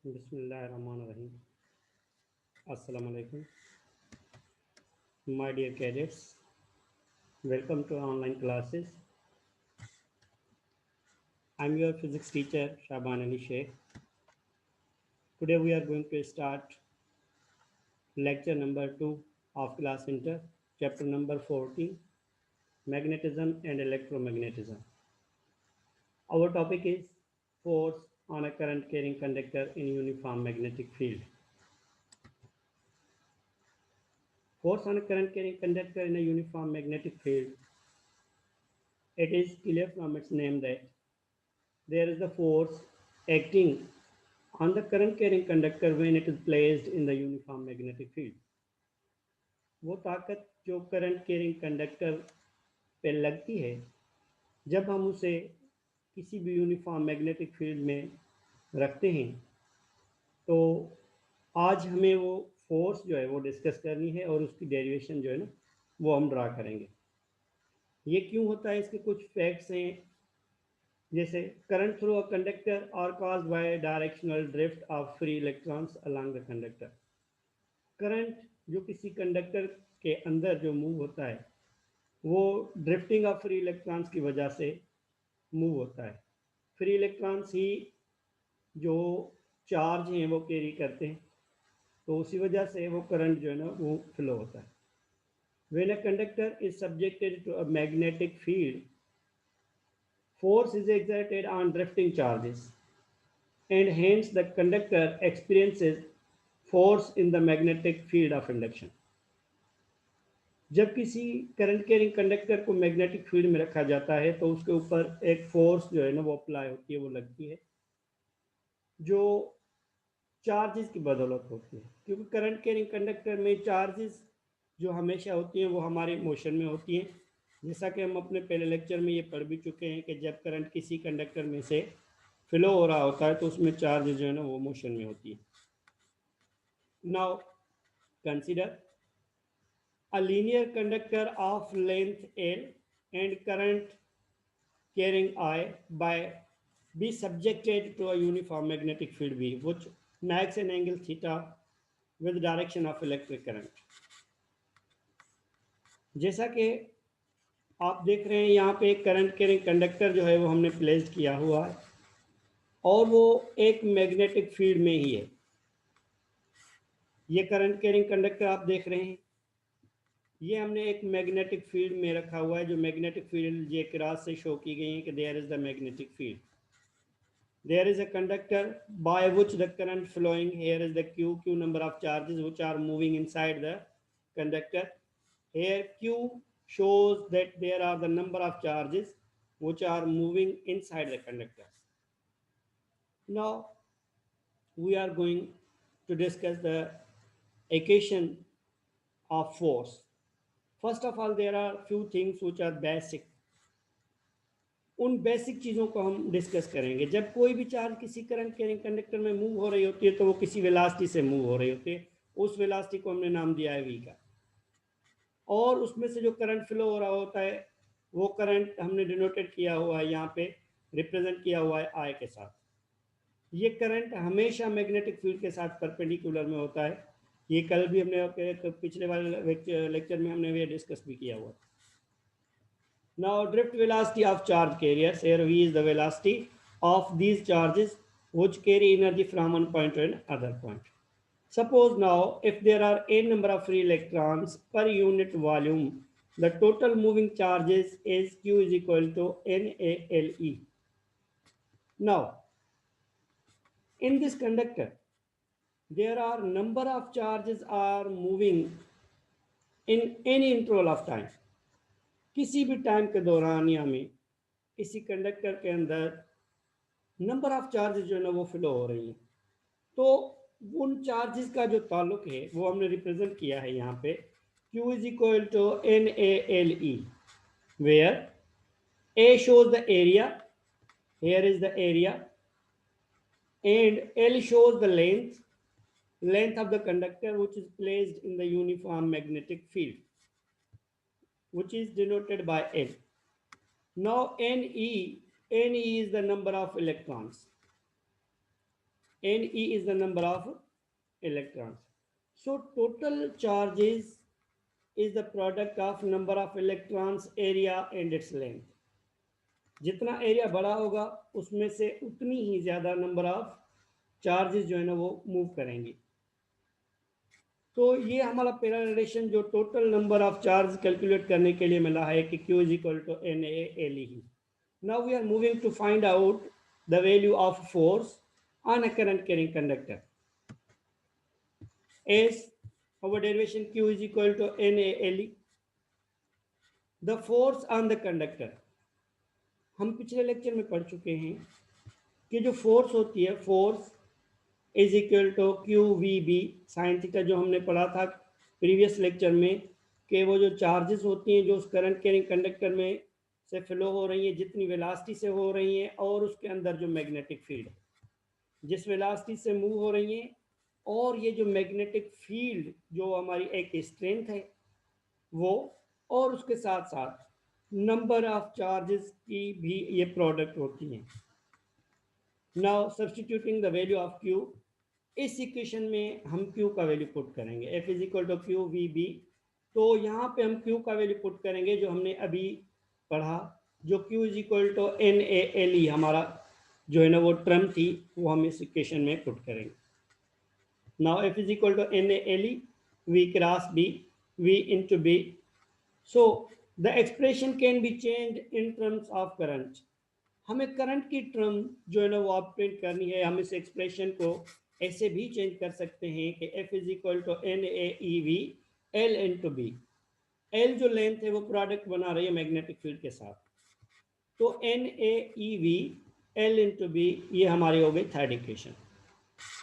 Bismillahirrahmanirrahim. Assalamu alaikum. My dear cadets, welcome to online classes. I'm your physics teacher, Shaban Ali Sheikh. Today we are going to start lecture number 2 of class inter, chapter number 14, magnetism and electromagnetism. Our topic is force on a current carrying conductor in uniform magnetic field. Force on a current carrying conductor in a uniform magnetic field. It is clear from its name that there is a force acting on the current carrying conductor when it is placed in the uniform magnetic field. वो ताकत जो current carrying conductor पे लगती है जब हम उसे किसी भी यूनिफॉर्म मैग्नेटिक फील्ड में रखते हैं, तो आज हमें वो फोर्स जो है वो डिस्कस करनी है और उसकी डेरिवेशन जो है ना वो हम ड्रा करेंगे। ये क्यों होता है, इसके कुछ फैक्ट्स हैं। जैसे करंट थ्रू अ कंडक्टर और caused by directional drift of free electrons along the conductor. Current जो किसी कंडक्टर के अंदर जो मूव होता है वो ड्रिफ्टिंग ऑफ फ्री इलेक्ट्रॉन्स की वजह से मूव होता है। फ्री इलेक्ट्रॉन्स ही जो चार्ज हैं वो कैरी करते हैं, तो उसी वजह से वो करंट जो है ना वो फ्लो होता है। When a conductor is subjected to a magnetic field, force is exerted on drifting charges, and hence the conductor experiences force in the magnetic field of induction. जब किसी करंट कैरिंग कंडक्टर को magnetic field में रखा जाता है तो उसके ऊपर एक फोर्स जो है ना वो अप्लाई होती है, वो लगती है, जो चार्जेस की बदौलत होती है। क्योंकि करंट कैरिंग कंडक्टर में चार्जेस जो हमेशा होती हैं वो हमारे मोशन में होती हैं। जैसा कि हम अपने पहले लेक्चर में ये पढ़ भी चुके हैं कि जब करंट किसी कंडक्टर में से फ्लो हो रहा होता है तो उसमें चार्ज जो है ना वो मोशन में होती है। Now consider a linear conductor of length L and current carrying I by be subjected to a uniform magnetic field V, which makes an angle theta with the direction of electric current. जैसा कि आप देख रहे हैं यहाँ पे एक current carrying conductor जो है वो हमने प्लेस्ड किया हुआ है और वो एक मैग्नेटिक फील्ड में ही है। ये करंट कैरिंग कंडक्टर आप देख रहे हैं, ये हमने एक मैग्नेटिक फील्ड में रखा हुआ है। जो मैग्नेटिक फील्ड ये क्रॉस से शो की गई है कि there is the magnetic field, there is a conductor by which the current flowing, here is the Q number of charges which are moving inside the conductor, here Q shows that there are the number of charges which are moving inside the conductor. Now we are going to discuss the equation of force. First of all, there are few things which are basic. उन basic चीज़ों को हम discuss करेंगे। जब कोई भी charge किसी current carrying conductor में मूव हो रही होती है तो वो किसी वेलोसिटी से मूव हो रही होती है। उस वेलोसिटी को हमने नाम दिया है वी का, और उसमें से जो करंट फ्लो हो रहा होता है वो करंट हमने डिनोटेड किया हुआ है, यहाँ पे रिप्रेजेंट किया हुआ है आई के साथ। ये करंट हमेशा मैग्नेटिक फील्ड के साथ परपेंडिकुलर में होता है। ये कल भी हमने पिछले वाले लेक्चर में हमने ये डिस्कस भी किया हुआ। Now drift velocity of charge carriers, here v is the velocity of these charges which carry energy from one point to another point. Suppose now if there are n number of free electrons per unit volume, the total moving charges is q is equal to NaLe. Now in this conductor there are number of charges are moving in any interval of time. किसी भी time के दौरान या में किसी conductor के अंदर number of charges जो है ना वो फ्लो हो रही हैं, तो उन चार्जेस का जो ताल्लुक है वो हमने रिप्रेजेंट किया है यहाँ पे Q is equal to NaLe, where A shows the area, here is the area, and L shows the length of the conductor which is placed in the uniform magnetic field, which is denoted by L. Now Ne is the number of electrons. Ne is the number of electrons. So total charges is the product of number of electrons, area and its length. जितना area बड़ा होगा उसमें से उतनी ही ज़्यादा number of charges जो है ना वो मूव करेंगे. तो ये हमारा पहला रिलेशन जो total number of charge calculate करने के लिए मिला है कि Q is equal to NaLe. Now we are moving to find out the value of force on a current carrying conductor. As our derivation Q is equal to NaLe, the force on the conductor. हम पिछले lecture में पढ़ चुके हैं कि जो force होती है, force is equal to Q V B sine theta, जो हमने पढ़ा था प्रीवियस लेक्चर में कि वो जो चार्जेस होती हैं जो उस करंट कैरिंग कंडक्टर में से फ्लो हो रही हैं, जितनी वेलोसिटी से हो रही हैं, और उसके अंदर जो मैग्नेटिक फील्ड जिस वेलोसिटी से मूव हो रही हैं, और ये जो मैग्नेटिक फील्ड जो हमारी एक स्ट्रेंथ है वो, और उसके साथ साथ नंबर ऑफ चार्जेस की भी ये प्रोडक्ट होती हैं. Now substituting the value of Q, इस इक्वेशन में हम Q का वैल्यू पुट करेंगे. F is equal to Q V B. तो यहाँ पे हम Q का वैल्यू पुट करेंगे जो हमने अभी पढ़ा, जो Q is equal to NaLe हमारा जो है ना वो टर्म थी, वो हम इस इक्वेशन में पुट करेंगे. Now F is equal to NaLe, V cross B, V into B. So the expression can be change in terms of current. हमें करंट की टर्म जो है ना वो ऑब्टेन करनी है. हम इस एक्सप्रेशन को ऐसे भी चेंज कर सकते हैं कि F is equal to NaEV L into B. L जो लेंथ है वो प्रोडक्ट बना रही है मैग्नेटिक फील्ड के साथ, तो NaEV L इंटू बी, ये हमारी हो गई third equation.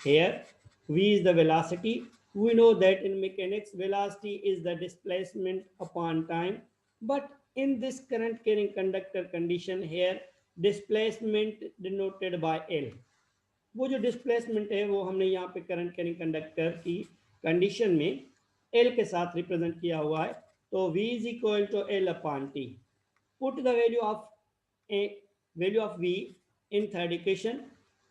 Here V is the velocity. We know that in mechanics velocity is the displacement upon time, but in this current carrying conductor condition here displacement denoted by L. वो जो displacement है वो हमने यहाँ पे current carrying conductor की condition में L के साथ रिप्रेजेंट किया हुआ है. तो V is equal to L upon T. Put the value of V in third equation.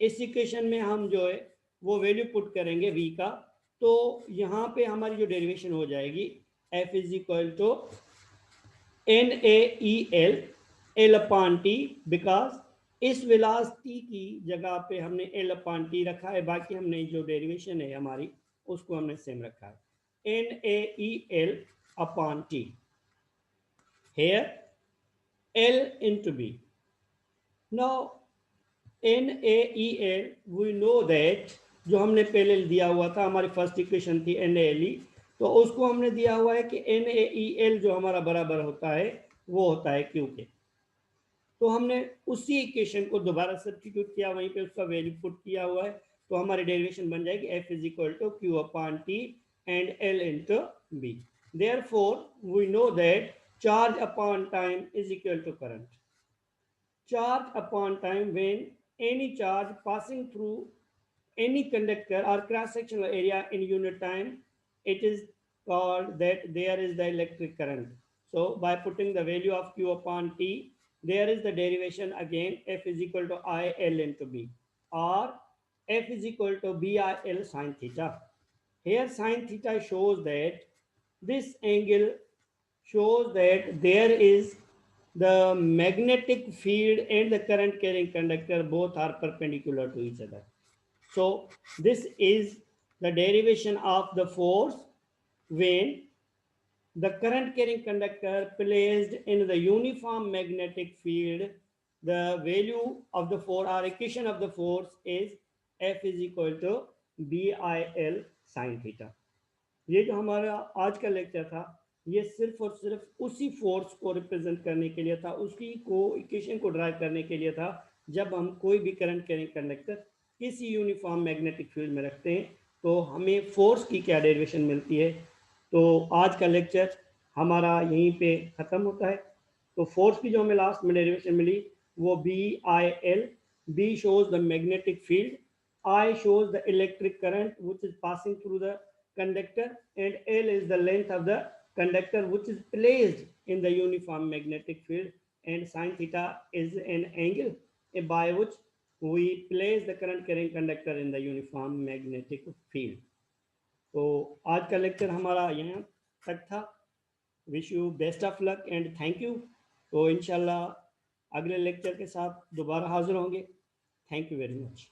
इस इक्वेशन में हम जो है वो वैल्यू पुट करेंगे V का. तो यहाँ पे हमारी जो डेरिवेशन हो जाएगी F is equal to NaEL L upon T, because इस वेलोसिटी की जगह पे हमने L अपॉन T रखा है, बाकी हमने जो डेरिवेशन है हमारी उसको हमने सेम रखा है, NaEL upon T. Here L into B. Now NaEL we know that जो हमने पहले दिया हुआ था, हमारी फर्स्ट इक्वेशन थी NaLe, तो उसको हमने दिया हुआ है कि NaEL जो हमारा बराबर होता है वो होता है Q के. तो हमने उसी इक्वेशन को दोबारा सब्स्टिट्यूट किया, वहीं पे उसका वैल्यू पुट किया हुआ है, तो हमारी डेरिवेशन बन जाएगी F is equal to Q upon T and L into B. Therefore we know that charge upon time is equal to current. Charge upon time, when any charge passing through any conductor or cross-sectional area in unit time, it is called that there is the electric current. So by putting the value of Q upon T, there is the derivation again, F is equal to IL into B, or F is equal to BIL sin theta. Here sin theta shows that this angle shows that there is the magnetic field and the current carrying conductor both are perpendicular to each other. So this is the derivation of the force when the current carrying conductor placed in the uniform magnetic field. The value of the force or equation of the force is F is equal to BIL sin theta. ये जो हमारा आज का lecture था ये सिर्फ और सिर्फ उसी फोर्स को रिप्रेजेंट करने के लिए था, उसी को इक्वेशन को ड्राइव करने के लिए था जब हम कोई भी करंट कैरिंग कंडक्टर किसी यूनिफॉर्म मैग्नेटिक फील्ड में रखते हैं तो हमें फोर्स की क्या डेरिवेशन मिलती है. तो आज का लेक्चर हमारा यहीं पे ख़त्म होता है. तो फोर्स की जो हमें लास्ट में डेरिवेशन मिली वो BIL. B shows the magnetic field, I shows the electric current which is passing through the conductor, and L is the length of the conductor which is placed in the uniform magnetic field, and sin theta is an angle by which we place the current carrying conductor in the uniform magnetic field. तो आज का lecture हमारा यहाँ तक था. Wish you best of luck and thank you. तो इंशाल्लाह अगले लेक्चर के साथ दोबारा हाजिर होंगे. Thank you very much.